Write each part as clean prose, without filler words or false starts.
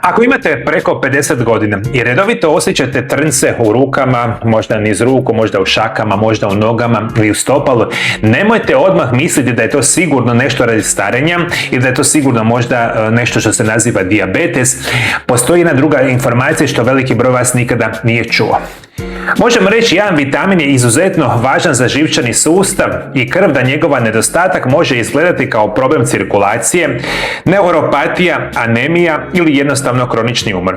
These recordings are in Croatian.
Ako imate preko 50 godina i redovito osjećate trnce u rukama, možda niz ruku, možda u šakama, možda u nogama ili u stopalu, nemojte odmah misliti da je to sigurno nešto radi starenja ili da je to sigurno možda nešto što se naziva dijabetes. Postoji jedna druga informacija što veliki broj vas nikada nije čuo. Možemo reći, jedan vitamin je izuzetno važan za živčani sustav i krv, da njegova nedostatak može izgledati kao problem cirkulacije, neuropatija, anemija ili jednostavno kronični umor.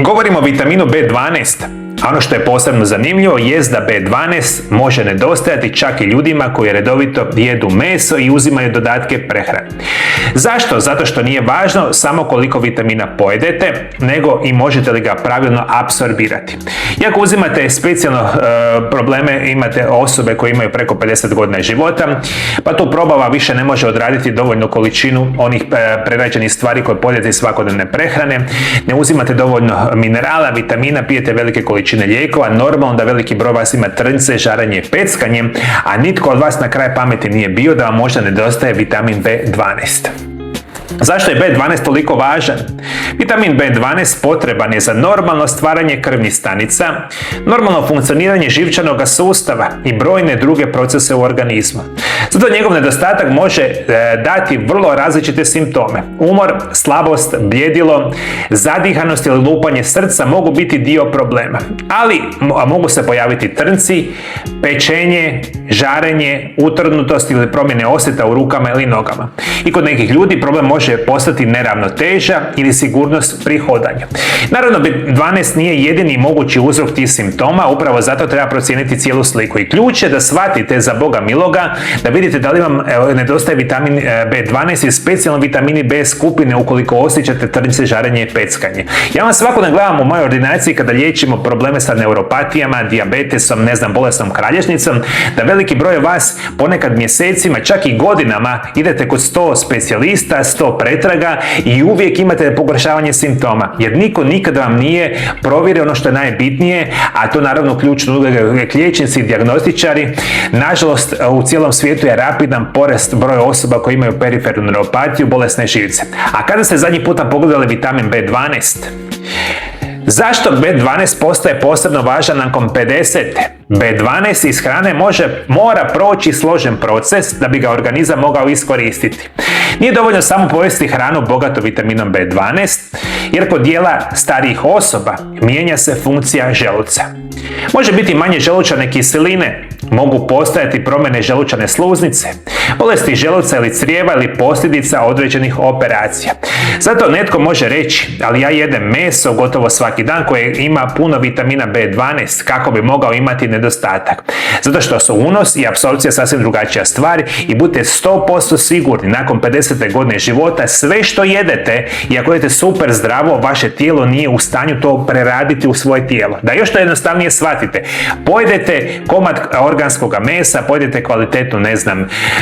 Govorimo o vitaminu B12. A ono što je posebno zanimljivo jest da B12 može nedostajati čak i ljudima koji redovito jedu meso i uzimaju dodatke prehrane. Zašto? Zato što nije važno samo koliko vitamina pojedete, nego i možete li ga pravilno apsorbirati. Iako uzimate specijalno probleme, imate osobe koje imaju preko 50 godina života, pa tu probava više ne može odraditi dovoljnu količinu onih prerađenih stvari koje pojedete iz svakodnevne prehrane, ne uzimate dovoljno minerala, vitamina, pijete velike količine lijekova, normalno da veliki broj vas ima trnce, žaranje i peckanje, a nitko od vas na kraj pameti nije bio da vam možda nedostaje vitamin B12. Zašto je B12 toliko važan? Vitamin B12 potreban je za normalno stvaranje krvnih stanica, normalno funkcioniranje živčanog sustava i brojne druge procese u organizmu. Zato njegov nedostatak može dati vrlo različite simptome. Umor, slabost, bljedilo, zadihanost ili lupanje srca mogu biti dio problema. Ali mogu se pojaviti trnci, pečenje, žarenje, utrnutost ili promjene osjeta u rukama ili nogama. I kod nekih ljudi problem može postati neravnoteža ili sigurnost pri hodanju. Naravno, B12 nije jedini mogući uzrok tih simptoma, upravo zato treba procijeniti cijelu sliku. I ključ je da shvatite, za Boga miloga, da vidite da li vam nedostaje vitamin B12 i specijalno vitamini B skupine ukoliko osjećate trnce, žarenje i peckanje. Ja vam svakodnevno gledam u mojoj ordinaciji kada liječimo probleme sa neuropatijama, dijabetesom, bolesnom kralježnicom, da veliki broj vas ponekad mjesecima, čak i godinama idete kod 100 specijalista, 100 pretraga i uvijek imate pogoršavanje simptoma, jer niko nikada vam nije provjerio ono što je najbitnije, a to naravno ključno liječnici i dijagnostičari. Nažalost, u cijelom svijetu je rapidan porast broja osoba koji imaju perifernu neuropatiju, bolesne živce. A kada ste zadnji puta pogledali vitamin B12? Zašto B12 postaje posebno važan nakon 50? B12 iz hrane mora proći složen proces da bi ga organizam mogao iskoristiti. Nije dovoljno samo pojesti hranu bogatu vitaminom B12, jer kod dijela starijih osoba mijenja se funkcija želuca. Može biti manje želučane kiseline, mogu postojati promjene želučane sluznice, bolesti želuca ili crijeva ili posljedica određenih operacija. Zato netko može reći, ali ja jedem meso gotovo svaki dan koje ima puno vitamina B12, kako bi mogao imati nedostatak. Zato što su unos i apsorpcija sasvim drugačija stvar i budite 100% sigurni nakon 50. godine života sve što jedete, i ako jedete super zdravo, vaše tijelo nije u stanju to preraditi u svoje tijelo. Da još to jednostavnije shvatite, pojedete komad organskog mesa, pojedete kvalitetnu,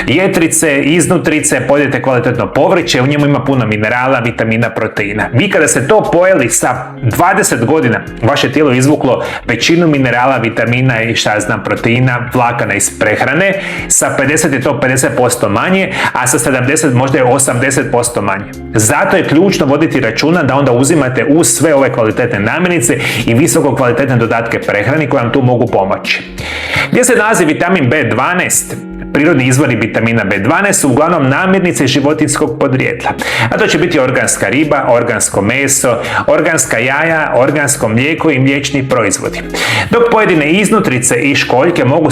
jetrice, iznutrice, pojedete kvalitetno povrće, u njemu ima puno minerala, vitamina, proteina. Vi kada ste to pojeli sa 20 godina, vaše tijelo je izvuklo većinu minerala, vitamina i proteina, vlakana iz prehrane, sa 50 je to 50% manje, a sa 70 možda je 80% manje. Zato je ključno voditi računa da onda uzimate uz sve ove kvalitetne namirnice i visoko kvalitetne dodatke prehrani koje vam tu mogu pomoći. Gdje se nalazi vitamin B12? Prirodni izvori vitamina B12 su uglavnom namirnice životinjskog podrijetla, a to će biti organska riba, organsko meso, organska jaja, organsko mlijeko i mliječni proizvodi. Dok pojedine iznutrice i školjke mogu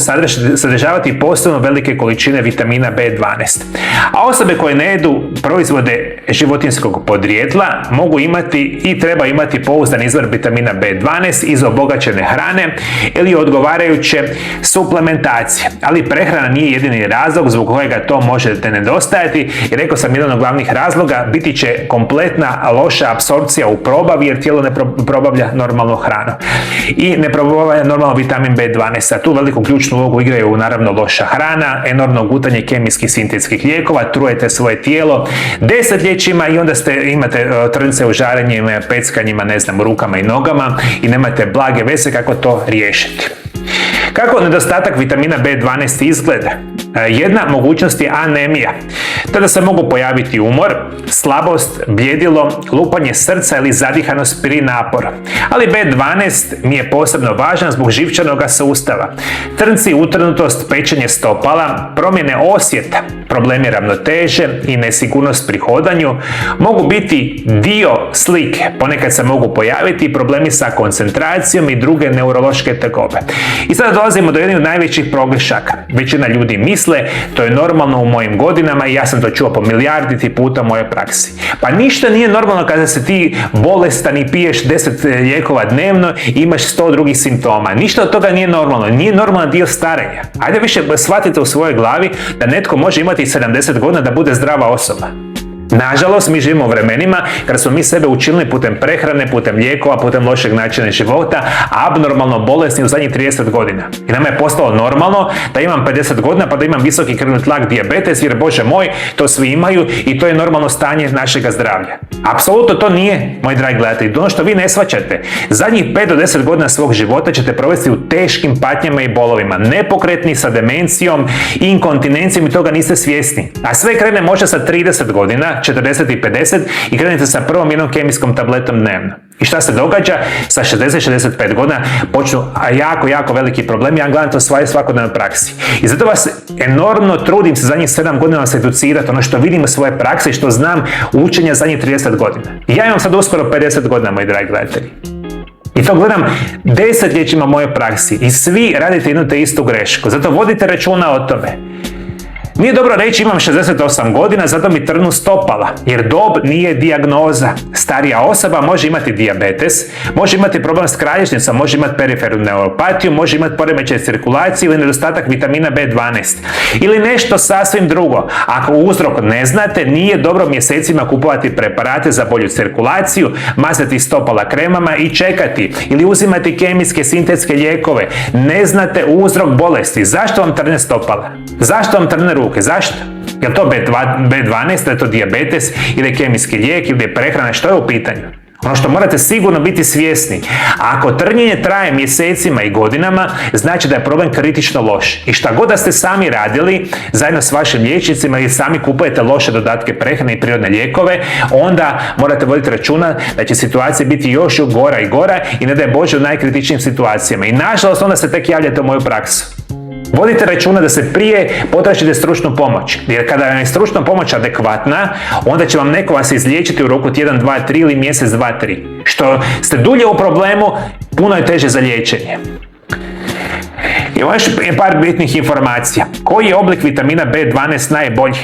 sadržavati posebno velike količine vitamina B12. A osobe koje ne jedu proizvode životinjskog podrijetla mogu imati i treba imati pouzdan izvor vitamina B12 iz obogaćene hrane ili odgovarajuće suplementacije. Ali prehrana nije jedini razlog zbog kojega to možete nedostajati, i rekao sam, jedan od glavnih razloga biti će kompletna loša apsorpcija u probavi, jer tijelo ne probavlja normalnu hranu i ne probavlja normalno vitamin B12, a tu veliku ključnu ulogu igraju naravno loša hrana, enormno gutanje kemijskih sintetskih lijekova, trujete svoje tijelo desetljećima i onda imate trnce u žarenjima, peckanjima, u rukama i nogama i nemate blage veze kako to riješiti. Kako nedostatak vitamina B12 izgleda? Jedna mogućnost je anemija. Tada se mogu pojaviti umor, slabost, bljedilo, lupanje srca ili zadihanost pri naporu. Ali B12 mi je posebno važan zbog živčanog sustava. Trnci, utrnutost, pečenje stopala, promjene osjeta, problemi ravnoteže i nesigurnost pri hodanju mogu biti dio slike. Ponekad se mogu pojaviti problemi sa koncentracijom i druge neurološke tegobe. I sada dolazimo do jednih od najvećih pogrešaka. Većina ljudi misle, to je normalno u mojim godinama i ja sam to čuo po milijarditi puta u mojoj praksi. Pa ništa nije normalno kada se ti bolestan i piješ 10 lijekova dnevno i imaš 100 drugih simptoma. Ništa od toga nije normalno. Nije normalan dio starenja. Ajde više shvatite u svojoj glavi da netko može imati 70 godina da bude zdrava osoba. Nažalost, mi živimo u vremenima kada smo mi sebe učinili putem prehrane, putem lijekova, putem lošeg načina života, abnormalno bolesni u zadnjih 30 godina. I nama je postalo normalno da imam 50 godina pa da imam visoki krvni tlak, dijabetes, jer Bože moj, to svi imaju i to je normalno stanje našega zdravlja. Apsolutno to nije, moji dragi gledatelji. Ono što vi ne shvaćate, zadnjih 5 do 10 godina svog života ćete provesti u teškim patnjama i bolovima, nepokretni, sa demencijom, inkontinencijom i toga niste svjesni. A sve krene možda sa 30 godina, 40 i 50 i krenete sa prvom jednom kemijskom tabletom dnevno. I šta se događa? Sa 60-65 godina počnu jako veliki problemi. Ja gledam to u svakodnevnoj praksi. I zato vas enormno trudim se zadnjih 7 godina vas educirati ono što vidim u svoje prakse i što znam učenja zadnjih 30 godina. I ja imam sad uskoro 50 godina, moji dragi gledatelji. I to gledam desetljećima u mojoj praksi i svi radite jednu te istu grešku. Zato vodite računa o tome. Nije dobro reći imam 68 godina, zato mi trnu stopala, jer dob nije dijagnoza. Starija osoba može imati dijabetes, može imati problem s kralježnicom, može imati perifernu neuropatiju, može imati poremećaj cirkulacije ili nedostatak vitamina B12. Ili nešto sasvim drugo. Ako uzrok ne znate, nije dobro mjesecima kupovati preparate za bolju cirkulaciju, mazati stopala kremama i čekati. Ili uzimati kemijske sintetske lijekove. Ne znate uzrok bolesti. Zašto vam trne stopala? Zašto vam trne ruke? Zašto? Je li to B12, je to dijabetes ili je kemijski lijek ili je prehrana? Što je u pitanju? Ono što morate sigurno biti svjesni, ako trnjenje traje mjesecima i godinama, znači da je problem kritično loš. I šta god da ste sami radili, zajedno s vašim liječnicima ili sami kupujete loše dodatke prehrane i prirodne lijekove, onda morate voditi računa da će situacija biti još gora i gora i ne daj Bože u najkritičnijim situacijama. I nažalost onda se tek javljate u moju praksu. Vodite računa da se prije potražite stručnu pomoć, jer kada je stručna pomoć adekvatna, onda će vam neko vas izliječiti u roku tjedan, 2, 3 ili mjesec, 2, 3. Što ste dulje u problemu, puno je teže za liječenje. I još par bitnih informacija. Koji je oblik vitamina B12 najbolji?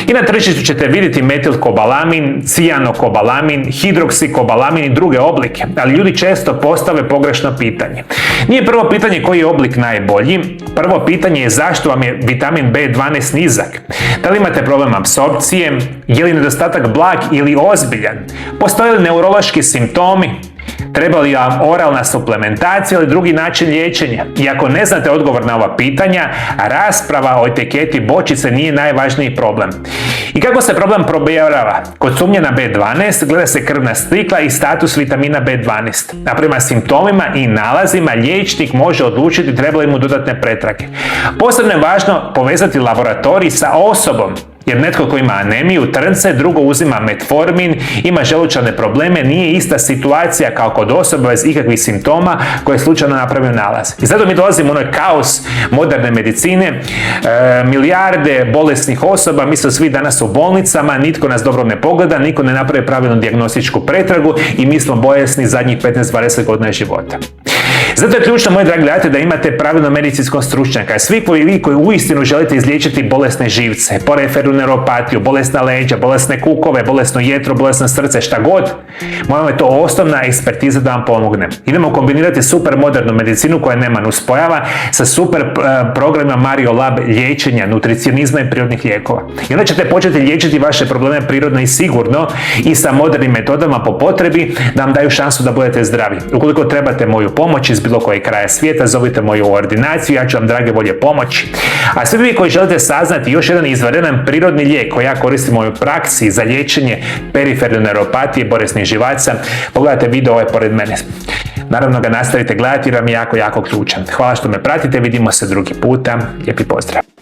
I na tržištu ćete vidjeti metilkobalamin, cijanokobalamin, hidroksikobalamin i druge oblike, ali ljudi često postave pogrešno pitanje. Nije prvo pitanje koji je oblik najbolji, prvo pitanje je zašto vam je vitamin B12 nizak. Da li imate problem apsorpcije, je li nedostatak blag ili ozbiljan, postoje li neurološki simptomi, treba li vam oralna suplementacija ili drugi način liječenja? I ako ne znate odgovor na ova pitanja, rasprava o etiketi bočice nije najvažniji problem. I kako se problem probijava? Kod sumnje na B12 gleda se krvna slika i status vitamina B12. A prema simptomima i nalazima liječnik može odlučiti treba li mu dodatne pretrage. Posebno je važno povezati laboratorij sa osobom. Jer netko ko ima anemiju, trnce, drugo uzima metformin, ima želučane probleme, nije ista situacija kao kod osoba bez ikakvih simptoma koje je slučajno napravio nalaz. I zato mi dolazimo u onoj kaos moderne medicine, milijarde bolesnih osoba, mi smo svi danas u bolnicama, nitko nas dobro ne pogleda, nitko ne napravi pravilnu dijagnostičku pretragu i mi smo bolesni zadnjih 15-20 godina života. Zato je ključno, moji dragi gledatelji, da imate pravilno medicinskog stručnjaka. Svi vi koji uistinu želite izliječiti bolesne živce, perifernu neuropatiju, bolesna leđa, bolesne kukove, bolesno jetro, bolesno srce, šta god, mojom je to osnovna ekspertiza da vam pomogne. Idemo kombinirati super modernu medicinu koja nema nuspojava sa super programima Mario Lab liječenja, nutricionizma i prirodnih lijekova. I onda ćete početi liječiti vaše probleme prirodno i sigurno i sa modernim metodama po potrebi da vam daju šansu da budete zdravi. Ukoliko trebate moju pomoć iz bilo kojeg kraja svijeta, zovite moju ordinaciju, ja ću vam drage volje pomoći. A svi vi koji želite saznati još jedan izvanredan prirodni lijek koji ja koristim u mojoj praksi za liječenje periferne neuropatije bolesnih živaca, pogledajte video ovaj pored mene. naravno ga nastavite gledati jer vam je jako, jako ključan. Hvala što me pratite, vidimo se drugi puta, lijepi pozdrav.